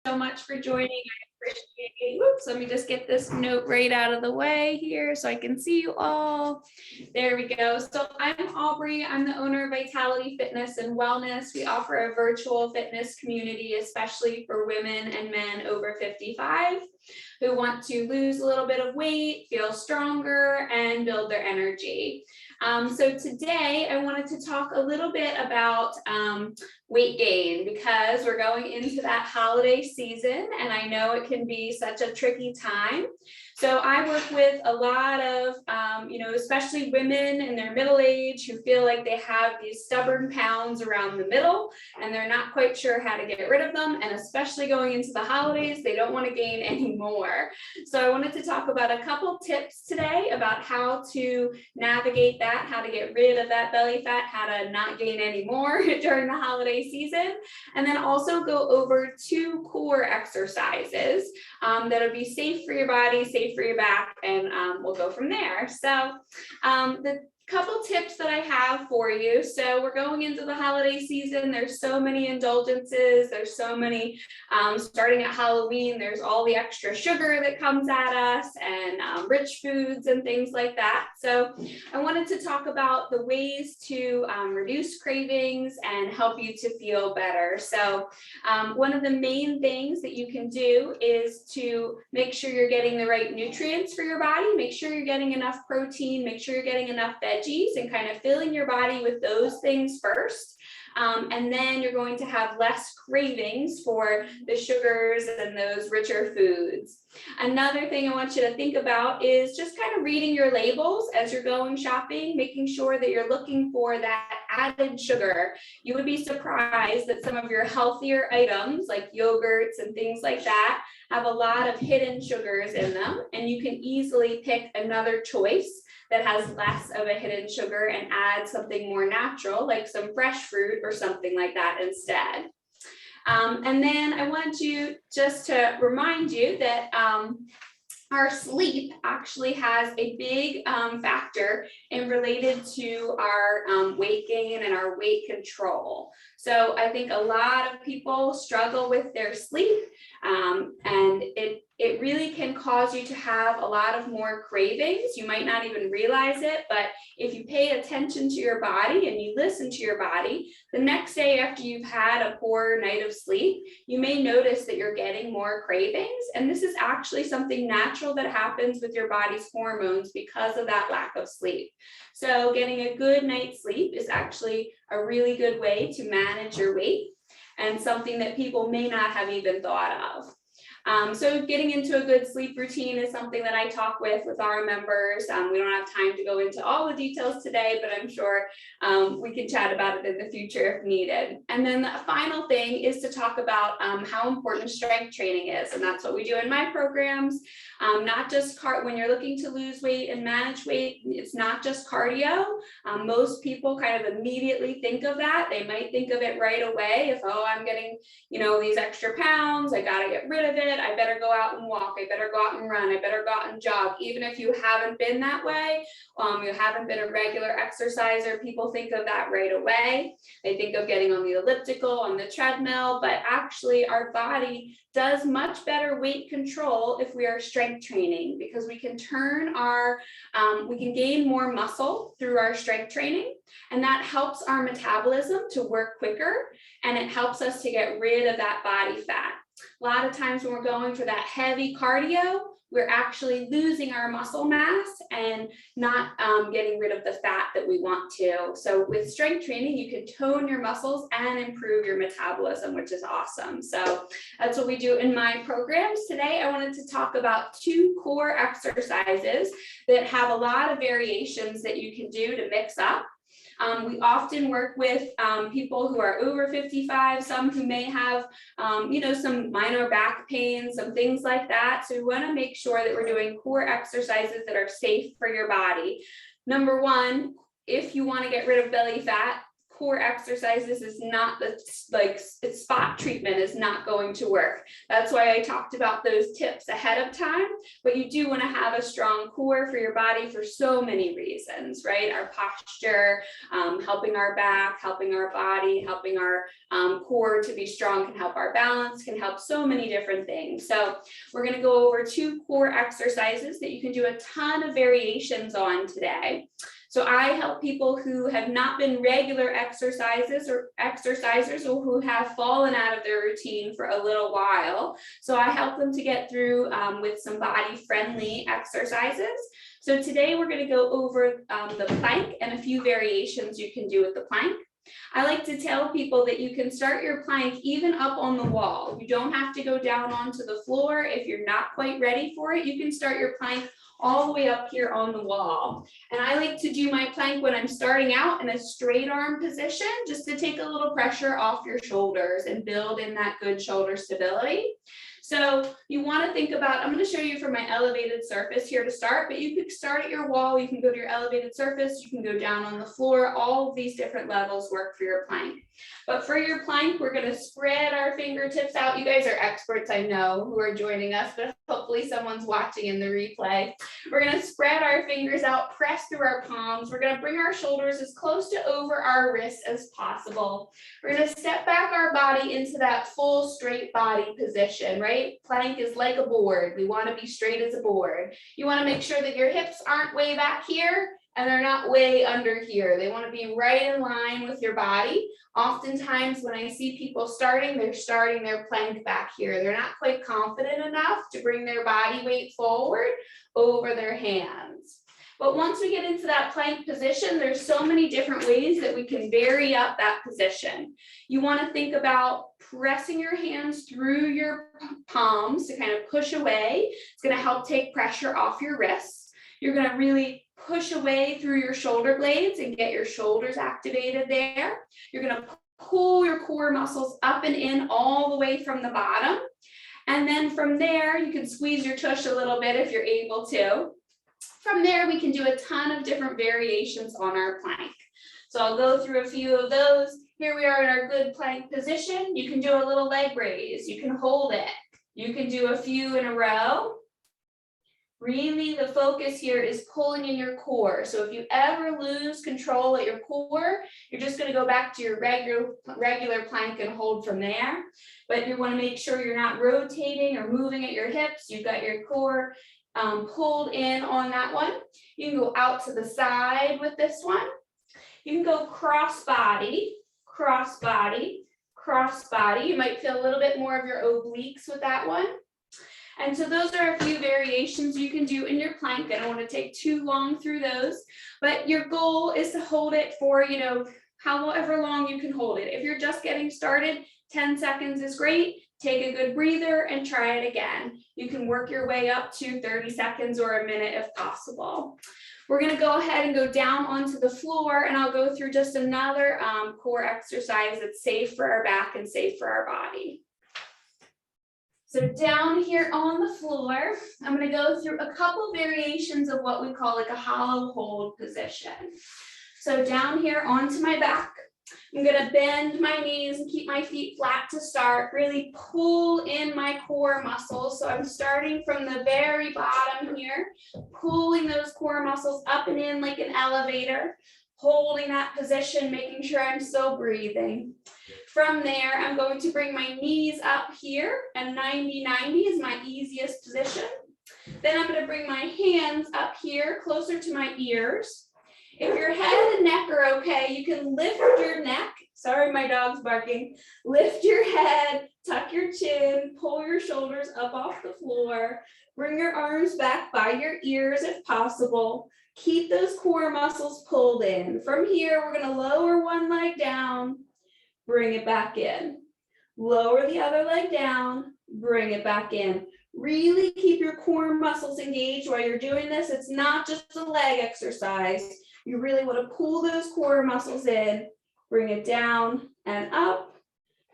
so much for joining. I appreciate. Whoops, let me just get this note right out of the way here so I can see you all. There we go. So I'm Aubrey. I'm the owner of Vitality Fitness and Wellness. We offer a virtual fitness community, especially for women and men over 55 who want to lose a little bit of weight, feel stronger, and build their energy. So today I wanted to talk a little bit about weight gain, because we're going into that holiday season and I know it can be such a tricky time. So I work with a lot of, especially women in their middle age who feel like they have these stubborn pounds around the middle and they're not quite sure how to get rid of them. And especially going into the holidays, they don't want to gain any more. So I wanted to talk about a couple tips today about how to navigate that, how to get rid of that belly fat, how to not gain any more during the holiday season, and then also go over 2 core exercises that'll be safe for your body, safe for your back, and we'll go from there. So the couple tips that I have for you. So we're going into the holiday season. There's so many indulgences. There's so many, starting at Halloween, there's all the extra sugar that comes at us and rich foods and things like that. So I wanted to talk about the ways to reduce cravings and help you to feel better. So one of the main things that you can do is to make sure you're getting the right nutrients for your body, make sure you're getting enough protein, make sure you're getting enough veggies, and kind of filling your body with those things first. And then you're going to have less cravings for the sugars and those richer foods. Another thing I want you to think about is just kind of reading your labels as you're going shopping, making sure that you're looking for that added sugar. You would be surprised that some of your healthier items like yogurts and things like that have a lot of hidden sugars in them, and you can easily pick another choice that has less of a hidden sugar and add something more natural, like some fresh fruit or something like that instead. And then I wanted to just to remind you that our sleep actually has a big factor in related to our weight gain and our weight control. So I think a lot of people struggle with their sleep, and it really can cause you to have a lot of more cravings. You might not even realize it, but if you pay attention to your body and you listen to your body, the next day after you've had a poor night of sleep, you may notice that you're getting more cravings. And this is actually something natural that happens with your body's hormones because of that lack of sleep. So getting a good night's sleep is actually a really good way to manage your weight, and something that people may not have even thought of. So getting into a good sleep routine is something that I talk with our members. We don't have time to go into all the details today, but I'm sure we can chat about it in the future if needed. And then the final thing is to talk about how important strength training is. And that's what we do in my programs. Not just when you're looking to lose weight and manage weight, it's not just cardio. Most people kind of immediately think of that. They might think of it right away. If, oh, I'm getting, these extra pounds, I got to get rid of it. I better go out and walk. I better go out and run. I better go out and jog. Even if you haven't been that way, you haven't been a regular exerciser, people think of that right away. They think of getting on the elliptical, on the treadmill, but actually our body does much better weight control if we are strength training, because we can we can gain more muscle through our strength training, and that helps our metabolism to work quicker, and it helps us to get rid of that body fat. A lot of times when we're going for that heavy cardio, we're actually losing our muscle mass and not getting rid of the fat that we want to. So with strength training, you can tone your muscles and improve your metabolism, which is awesome. So that's what we do in my programs. Today, I wanted to talk about 2 core exercises that have a lot of variations that you can do to mix up. We often work with people who are over 55, some who may have, some minor back pain, some things like that. So we want to make sure that we're doing core exercises that are safe for your body. Number 1, if you want to get rid of belly fat, core exercises is not the spot treatment is not going to work. That's why I talked about those tips ahead of time, but you do want to have a strong core for your body for so many reasons, right? Our posture, helping our back, helping our body, helping our core to be strong, can help our balance, can help so many different things. So we're going to go over 2 core exercises that you can do a ton of variations on today. So I help people who have not been regular exercisers or who have fallen out of their routine for a little while. So I help them to get through with some body-friendly exercises. So today we're going to go over the plank and a few variations you can do with the plank. I like to tell people that you can start your plank even up on the wall. You don't have to go down onto the floor. If you're not quite ready for it, you can start your plank all the way up here on the wall. And I like to do my plank when I'm starting out in a straight arm position, just to take a little pressure off your shoulders and build in that good shoulder stability. So you want to think about, I'm going to show you from my elevated surface here to start, but you could start at your wall, you can go to your elevated surface, you can go down on the floor, all of these different levels work for your plank. But for your plank, we're going to spread our fingertips out. You guys are experts, I know, who are joining us, but hopefully someone's watching in the replay. We're going to spread our fingers out, press through our palms. We're going to bring our shoulders as close to over our wrists as possible. We're going to step back our body into that full straight body position, right? Plank is like a board. We want to be straight as a board. You want to make sure that your hips aren't way back here and they're not way under here. They want to be right in line with your body. Oftentimes when I see people starting, they're starting their plank back here. They're not quite confident enough to bring their body weight forward over their hands. But once we get into that plank position, there's so many different ways that we can vary up that position. You want to think about pressing your hands through your palms to kind of push away. It's going to help take pressure off your wrists. You're going to really push away through your shoulder blades and get your shoulders activated there. You're going to pull your core muscles up and in all the way from the bottom. And then from there, you can squeeze your tush a little bit if you're able to. From there, we can do a ton of different variations on our plank. So I'll go through a few of those. Here we are in our good plank position. You can do a little leg raise. You can hold it. You can do a few in a row. Really, the focus here is pulling in your core. So if you ever lose control at your core, you're just going to go back to your regular plank and hold from there. But you want to make sure you're not rotating or moving at your hips. You've got your core pulled in on that one. You can go out to the side with this one. You can go cross body, cross body, cross body. You might feel a little bit more of your obliques with that one. And so those are a few variations you can do in your plank. I don't want to take too long through those, but your goal is to hold it for, however long you can hold it. If you're just getting started, 10 seconds is great. Take a good breather and try it again. You can work your way up to 30 seconds or a minute if possible. We're going to go ahead and go down onto the floor, and I'll go through just another core exercise that's safe for our back and safe for our body. So down here on the floor, I'm going to go through a couple variations of what we call like a hollow hold position. So down here onto my back, I'm going to bend my knees and keep my feet flat to start, really pull in my core muscles. So I'm starting from the very bottom here, pulling those core muscles up and in like an elevator, holding that position, making sure I'm still breathing. From there, I'm going to bring my knees up here, and 90-90 is my easiest position. Then I'm going to bring my hands up here, closer to my ears. If your head and neck are okay, you can lift your neck. Sorry, my dog's barking. Lift your head, tuck your chin, pull your shoulders up off the floor. Bring your arms back by your ears if possible. Keep those core muscles pulled in. From here, we're going to lower one leg down, bring it back in. Lower the other leg down, bring it back in. Really keep your core muscles engaged while you're doing this. It's not just a leg exercise. You really want to pull those core muscles in, bring it down and up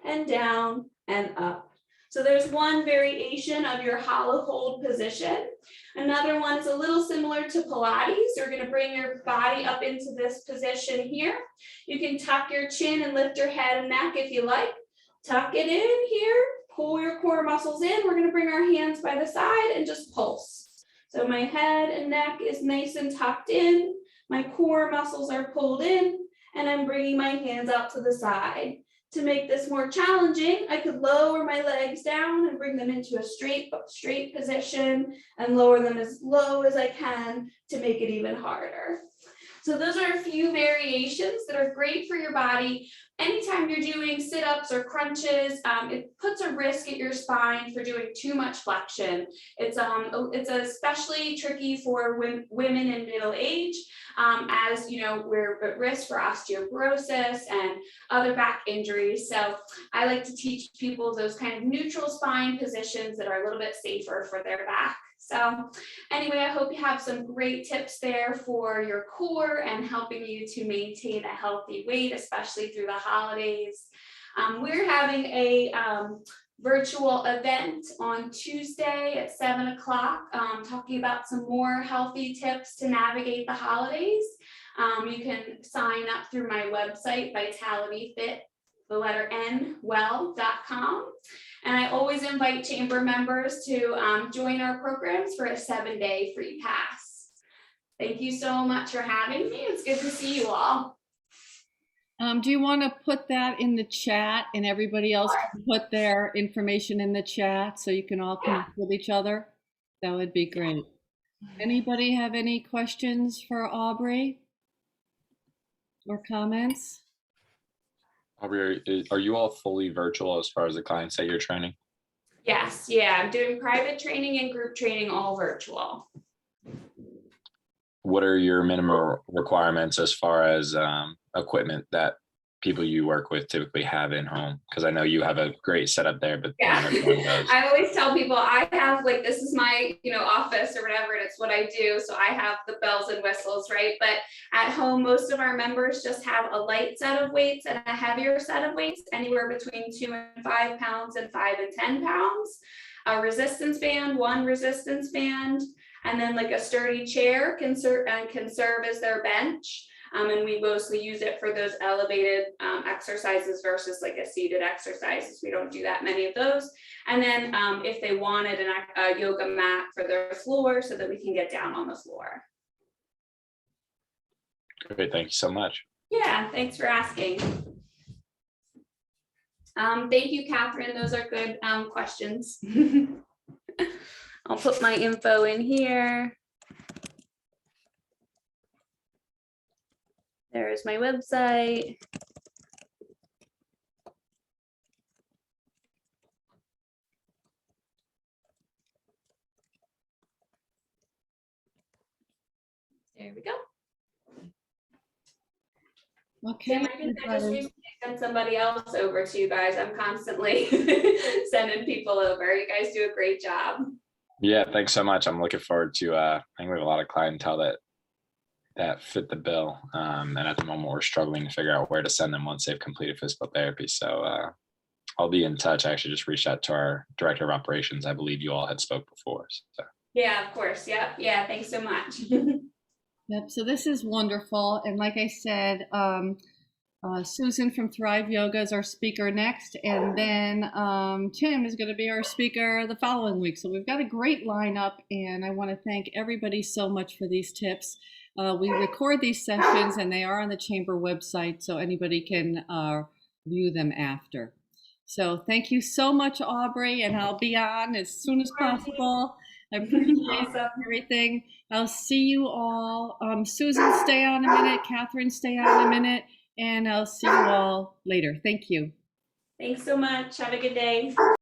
and down and up. So there's one variation of your hollow hold position. Another one is a little similar to Pilates. You're going to bring your body up into this position here. You can tuck your chin and lift your head and neck if you like. Tuck it in here, pull your core muscles in. We're going to bring our hands by the side and just pulse. So my head and neck is nice and tucked in. My core muscles are pulled in, and I'm bringing my hands out to the side. To make this more challenging, I could lower my legs down and bring them into a straight position and lower them as low as I can to make it even harder. So those are a few variations that are great for your body. Anytime you're doing sit-ups or crunches, it puts a risk at your spine for doing too much flexion. It's especially tricky for women in middle age, as you know, we're at risk for osteoporosis and other back injuries. So I like to teach people those kind of neutral spine positions that are a little bit safer for their back. So anyway, I hope you have some great tips there for your core and helping you to maintain a healthy weight, especially through the holidays. We're having a virtual event on Tuesday at 7 o'clock, talking about some more healthy tips to navigate the holidays. You can sign up through my website, vitalityfit, the letter N, well.com. And I always invite chamber members to join our programs for a 7-day free pass. Thank you so much for having me. It's good to see you all. Do you want to put that in the chat, and everybody else can put their information in the chat so you can all connect with each other? That would be great. Anybody have any questions for Aubrey or comments? Aubrey, are you all fully virtual as far as the clients that you're training? Yes, yeah, I'm doing private training and group training all virtual. What are your minimum requirements as far as equipment that people you work with typically have in home? Because I know you have a great setup there, but yeah. not everyone does. I always tell people I have, like, this is my, office or whatever, and it's what I do. So I have the bells and whistles, right? But at home, most of our members just have a light set of weights and a heavier set of weights, anywhere between 2 and 5 pounds and 5 and 10 pounds. A resistance band, one resistance band, and then like a sturdy chair can serve as their bench. And we mostly use it for those elevated exercises versus like a seated exercises. We don't do that many of those. And then if they wanted a yoga mat for their floor so that we can get down on the floor. Great, thank you so much. Yeah, thanks for asking. Thank you, Catherine. Those are good questions. I'll put my info in here. There's my website. There we go. Okay. Tim, I think I just recently sent somebody else over to you guys. I'm constantly sending people over. You guys do a great job. Yeah, thanks so much. I'm looking forward to, I think we have a lot of clientele that fit the bill. And at the moment we're struggling to figure out where to send them once they've completed physical therapy. So I'll be in touch. I actually just reached out to our director of operations. I believe you all had spoke before. So. Yeah, of course. Yep. Yeah. Thanks so much. Yep. So this is wonderful. And like I said, Susan from Thrive Yoga is our speaker next. And then Tim is going to be our speaker the following week. So we've got a great lineup. And I want to thank everybody so much for these tips. We record these sessions and they are on the chamber website, so anybody can view them after. So thank you so much, Aubrey, and I'll be on as soon as possible. I appreciate everything. I'll see you all. Susan, stay on a minute. Catherine, stay on a minute. And I'll see you all later. Thank you. Thanks so much. Have a good day.